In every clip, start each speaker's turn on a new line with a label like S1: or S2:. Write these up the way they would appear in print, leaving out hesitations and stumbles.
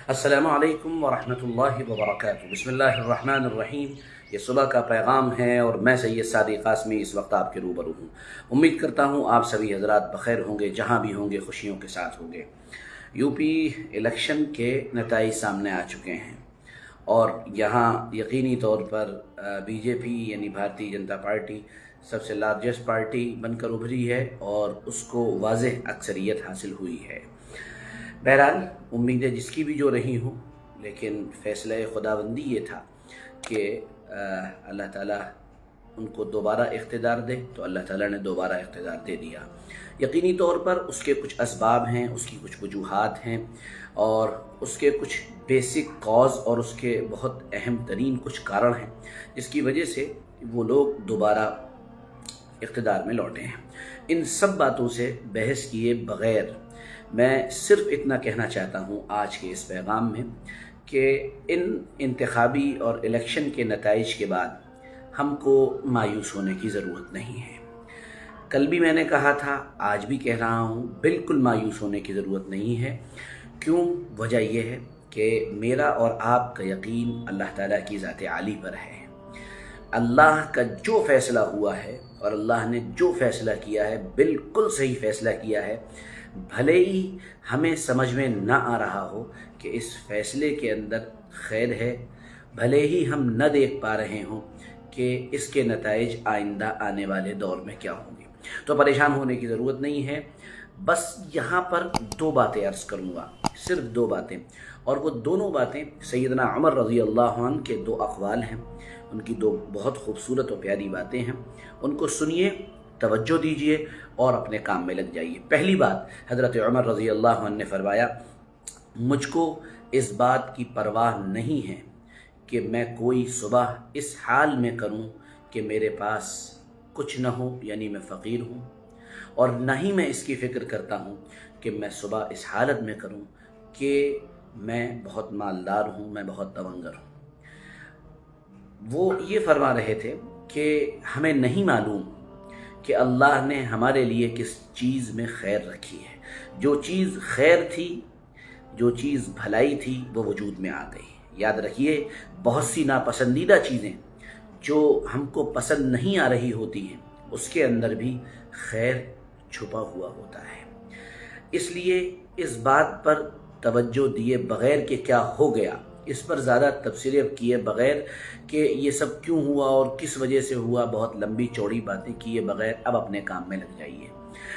S1: السلام علیکم ورحمۃ اللہ وبرکاتہ۔ بسم اللہ الرحمن الرحیم۔ یہ صبح کا پیغام ہے اور میں سید صادق قاسمی اس وقت آپ کے روبرو ہوں۔ امید کرتا ہوں آپ سبھی حضرات بخیر ہوں گے، جہاں بھی ہوں گے خوشیوں کے ساتھ ہوں گے۔ یو پی الیکشن کے نتائج سامنے آ چکے ہیں اور یہاں یقینی طور پر بی جے پی یعنی بھارتی جنتا پارٹی سب سے لارجسٹ پارٹی بن کر ابھری ہے اور اس کو واضح اکثریت حاصل ہوئی ہے۔ بہرحال امیدیں جس کی بھی جو رہی ہوں، لیکن فیصلہ خداوندی یہ تھا کہ اللہ تعالیٰ ان کو دوبارہ اقتدار دے، تو اللہ تعالیٰ نے دوبارہ اقتدار دے دیا۔ یقینی طور پر اس کے کچھ اسباب ہیں، اس کی کچھ وجوہات ہیں اور اس کے کچھ بیسک کاز اور اس کے بہت اہم ترین کچھ کارن ہیں جس کی وجہ سے وہ لوگ دوبارہ اقتدار میں لوٹے ہیں۔ ان سب باتوں سے بحث کیے بغیر میں صرف اتنا کہنا چاہتا ہوں آج کے اس پیغام میں کہ ان انتخابی اور الیکشن کے نتائج کے بعد ہم کو مایوس ہونے کی ضرورت نہیں ہے۔ کل بھی میں نے کہا تھا، آج بھی کہہ رہا ہوں، بالکل مایوس ہونے کی ضرورت نہیں ہے۔ کیوں؟ وجہ یہ ہے کہ میرا اور آپ کا یقین اللہ تعالیٰ کی ذات عالی پر ہے۔ اللہ کا جو فیصلہ ہوا ہے اور اللہ نے جو فیصلہ کیا ہے بالکل صحیح فیصلہ کیا ہے، بھلے ہی ہمیں سمجھ میں نہ آ رہا ہو کہ اس فیصلے کے اندر خیر ہے، بھلے ہی ہم نہ دیکھ پا رہے ہوں کہ اس کے نتائج آئندہ آنے والے دور میں کیا ہوں گے، تو پریشان ہونے کی ضرورت نہیں ہے۔ بس یہاں پر دو باتیں عرض کروں گا، صرف دو باتیں، اور وہ دونوں باتیں سیدنا عمر رضی اللہ عنہ کے دو اقوال ہیں، ان کی دو بہت خوبصورت اور پیاری باتیں ہیں، ان کو سنیے، توجہ دیجئے اور اپنے کام میں لگ جائیے۔ پہلی بات، حضرت عمر رضی اللہ عنہ نے فرمایا، مجھ کو اس بات کی پرواہ نہیں ہے کہ میں کوئی صبح اس حال میں کروں کہ میرے پاس کچھ نہ ہو، یعنی میں فقیر ہوں، اور نہ ہی میں اس کی فکر کرتا ہوں کہ میں صبح اس حالت میں کروں کہ میں بہت مالدار ہوں، میں بہت تونگر ہوں۔ وہ یہ فرما رہے تھے کہ ہمیں نہیں معلوم کہ اللہ نے ہمارے لیے کس چیز میں خیر رکھی ہے۔ جو چیز خیر تھی، جو چیز بھلائی تھی، وہ وجود میں آ گئی۔ یاد رکھیے، بہت سی ناپسندیدہ چیزیں جو ہم کو پسند نہیں آ رہی ہوتی ہیں، اس کے اندر بھی خیر چھپا ہوا ہوتا ہے۔ اس لیے اس بات پر توجہ دیے بغیر کہ کیا ہو گیا، اس پر زیادہ تبصرے کیے بغیر کہ یہ سب کیوں ہوا اور کس وجہ سے ہوا، بہت لمبی چوڑی باتیں کیے بغیر اب اپنے کام میں لگ جائیے۔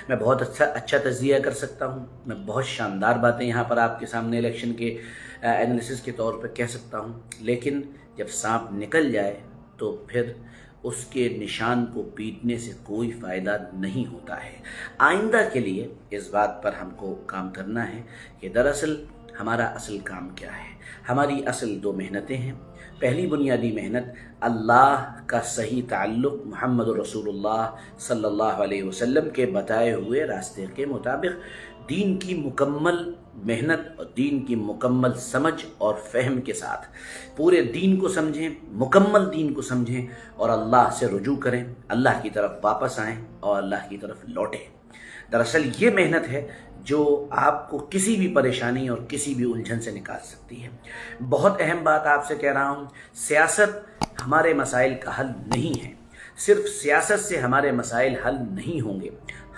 S1: میں بہت اچھا تجزیہ کر سکتا ہوں، میں بہت شاندار باتیں یہاں پر آپ کے سامنے الیکشن کے انالیسس کے طور پہ کہہ سکتا ہوں، لیکن جب سانپ نکل جائے تو پھر اس کے نشان کو پیٹنے سے کوئی فائدہ نہیں ہوتا ہے۔ آئندہ کے لیے اس بات پر ہم کو کام کرنا ہے کہ دراصل ہمارا اصل کام کیا ہے۔ ہماری اصل دو محنتیں ہیں۔ پہلی بنیادی محنت، اللہ کا صحیح تعلق محمد رسول اللہ صلی اللہ علیہ وسلم کے بتائے ہوئے راستے کے مطابق دین کی مکمل محنت اور دین کی مکمل سمجھ اور فہم کے ساتھ پورے دین کو سمجھیں، مکمل دین کو سمجھیں اور اللہ سے رجوع کریں، اللہ کی طرف واپس آئیں اور اللہ کی طرف لوٹیں۔ دراصل یہ محنت ہے جو آپ کو کسی بھی پریشانی اور کسی بھی الجھن سے نکال سکتی ہے۔ بہت اہم بات آپ سے کہہ رہا ہوں، سیاست ہمارے مسائل کا حل نہیں ہے، صرف سیاست سے ہمارے مسائل حل نہیں ہوں گے۔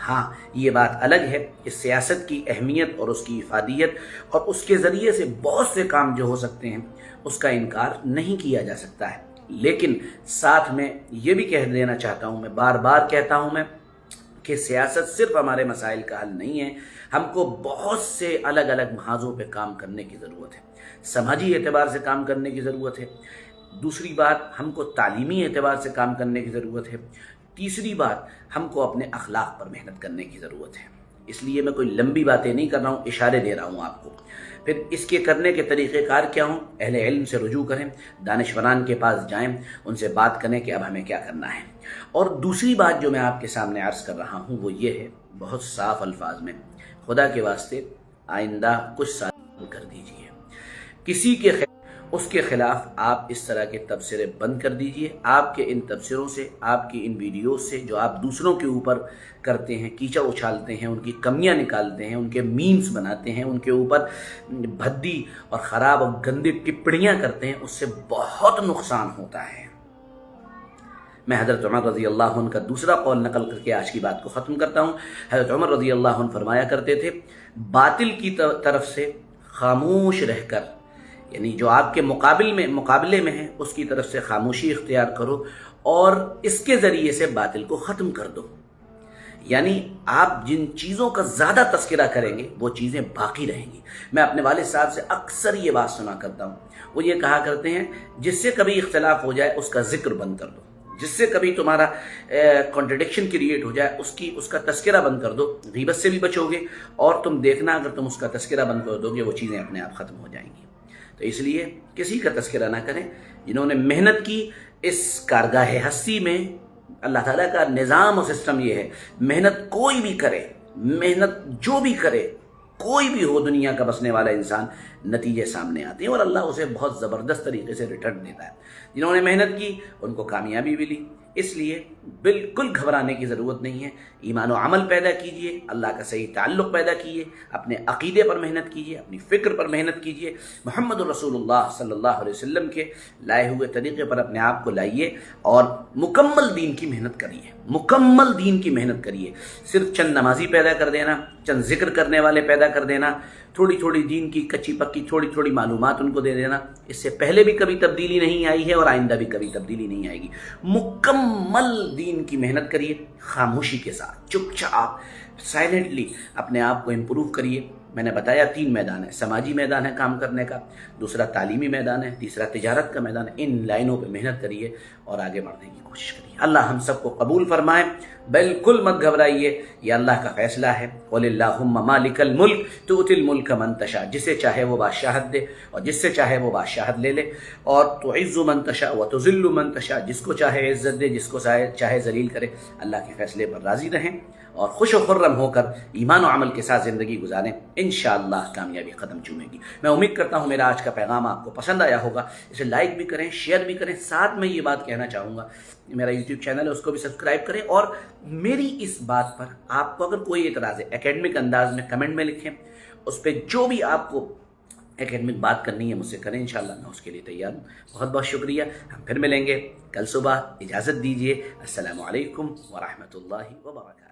S1: ہاں، یہ بات الگ ہے کہ سیاست کی اہمیت اور اس کی افادیت اور اس کے ذریعے سے بہت سے کام جو ہو سکتے ہیں، اس کا انکار نہیں کیا جا سکتا ہے، لیکن ساتھ میں یہ بھی کہہ دینا چاہتا ہوں، میں بار بار کہتا ہوں کہ سیاست صرف ہمارے مسائل کا حل نہیں ہے، ہم کو بہت سے الگ الگ محاذوں پہ کام کرنے کی ضرورت ہے۔ سماجی اعتبار سے کام کرنے کی ضرورت ہے، دوسری بات ہم کو تعلیمی اعتبار سے کام کرنے کی ضرورت ہے، تیسری بات ہم کو اپنے اخلاق پر محنت کرنے کی ضرورت ہے۔ اس لیے میں کوئی لمبی باتیں نہیں کر رہا ہوں، اشارے دے رہا ہوں آپ کو۔ پھر اس کے کرنے کے طریقہ کار کیا ہوں؟ اہل علم سے رجوع کریں، دانشوران کے پاس جائیں، ان سے بات کریں کہ اب ہمیں کیا کرنا ہے۔ اور دوسری بات جو میں آپ کے سامنے عرض کر رہا ہوں وہ یہ ہے، بہت صاف الفاظ میں، خدا کے واسطے آئندہ کچھ سال کر دیجئے، کسی کے خیر اس کے خلاف آپ اس طرح کے تبصرے بند کر دیجئے۔ آپ کے ان تبصروں سے، آپ کی ان ویڈیوز سے جو آپ دوسروں کے اوپر کرتے ہیں، کیچڑ اچھالتے ہیں، ان کی کمیاں نکالتے ہیں، ان کے میمز بناتے ہیں، ان کے اوپر بھدی اور خراب اور گندی ٹپڑیاں کرتے ہیں، اس سے بہت نقصان ہوتا ہے۔ میں حضرت عمر رضی اللہ عنہ کا دوسرا قول نقل کر کے آج کی بات کو ختم کرتا ہوں۔ حضرت عمر رضی اللہ عنہ فرمایا کرتے تھے، باطل کی طرف سے خاموش رہ کر، یعنی جو آپ کے مقابلے میں ہے اس کی طرف سے خاموشی اختیار کرو اور اس کے ذریعے سے باطل کو ختم کر دو۔ یعنی آپ جن چیزوں کا زیادہ تذکرہ کریں گے وہ چیزیں باقی رہیں گی۔ میں اپنے والد صاحب سے اکثر یہ بات سنا کرتا ہوں، وہ یہ کہا کرتے ہیں، جس سے کبھی اختلاف ہو جائے اس کا ذکر بند کر دو، جس سے کبھی تمہارا کانٹرڈکشن کریٹ ہو جائے اس کا تذکرہ بند کر دو، غیبت سے بھی بچو گے، اور تم دیکھنا اگر تم اس کا تذکرہ بند کر دو گے وہ چیزیں اپنے آپ ختم ہو جائیں گی۔ تو اس لیے کسی کا تذکرہ نہ کریں۔ جنہوں نے محنت کی اس کارگاہ ہستی میں، اللہ تعالیٰ کا نظام و سسٹم یہ ہے، محنت کوئی بھی کرے، محنت جو بھی کرے، کوئی بھی ہو دنیا کا بسنے والا انسان، نتیجے سامنے آتے ہیں اور اللہ اسے بہت زبردست طریقے سے ریٹرن دیتا ہے۔ جنہوں نے محنت کی ان کو کامیابی ملی، اس لیے بالکل گھبرانے کی ضرورت نہیں ہے۔ ایمان و عمل پیدا کیجئے، اللہ کا صحیح تعلق پیدا کیجئے، اپنے عقیدے پر محنت کیجئے، اپنی فکر پر محنت کیجئے، محمد رسول اللہ صلی اللہ علیہ وسلم کے لائے ہوئے طریقے پر اپنے آپ کو لائیے اور مکمل دین کی محنت کریے، مکمل دین کی محنت کریے۔ صرف چند نمازی پیدا کر دینا، چند ذکر کرنے والے پیدا کر دینا، تھوڑی تھوڑی دین کی کچی پکی تھوڑی تھوڑی معلومات ان کو دے دینا، اس سے پہلے بھی کبھی تبدیلی نہیں آئی ہے اور آئندہ بھی کبھی تبدیلی نہیں آئے گی۔ مکمل دین کی محنت کریے، خاموشی کے ساتھ، چپ چاپ، سائلنٹلی اپنے آپ کو امپروو کریے۔ میں نے بتایا 3 میدان ہے، سماجی میدان ہے کام کرنے کا، دوسرا تعلیمی میدان ہے، تیسرا تجارت کا میدان ہے۔ ان لائنوں پہ محنت کریے اور آگے بڑھنے کی کوشش کریے۔ اللہ ہم سب کو قبول فرمائے۔ بالکل مت گھبرائیے، یہ اللہ کا فیصلہ ہے۔ قل اللہم مالک الملک تؤتی الملک من تشاء، جسے چاہے وہ بادشاہت دے اور جس سے چاہے وہ بادشاہت لے لے، اور تعز من تشاء وتذل من تشاء، جس کو چاہے عزت دے، جس کو چاہے ذلیل کرے۔ اللہ کے فیصلے پر راضی رہیں اور خوش و خرم ہو کر ایمان و عمل کے ساتھ زندگی گزاریں، انشاءاللہ کامیابی قدم چومے گی۔ میں امید کرتا ہوں میرا آج کا پیغام آپ کو پسند آیا ہوگا، اسے لائک بھی کریں، شیئر بھی کریں۔ ساتھ میں یہ بات کہنا چاہوں گا، میرا یوٹیوب چینل ہے اس کو بھی سبسکرائب کریں، اور میری اس بات پر آپ کو اگر کوئی اعتراض ہے اکیڈمک انداز میں کمنٹ میں لکھیں، اس پہ جو بھی آپ کو اکیڈمک بات کرنی ہے مجھ سے کریں، انشاءاللہ میں اس کے لیے تیار ہوں۔ بہت بہت شکریہ، ہم پھر ملیں گے کل صبح، اجازت دیجیے، السلام علیکم ورحمۃ اللہ وبرکاتہ۔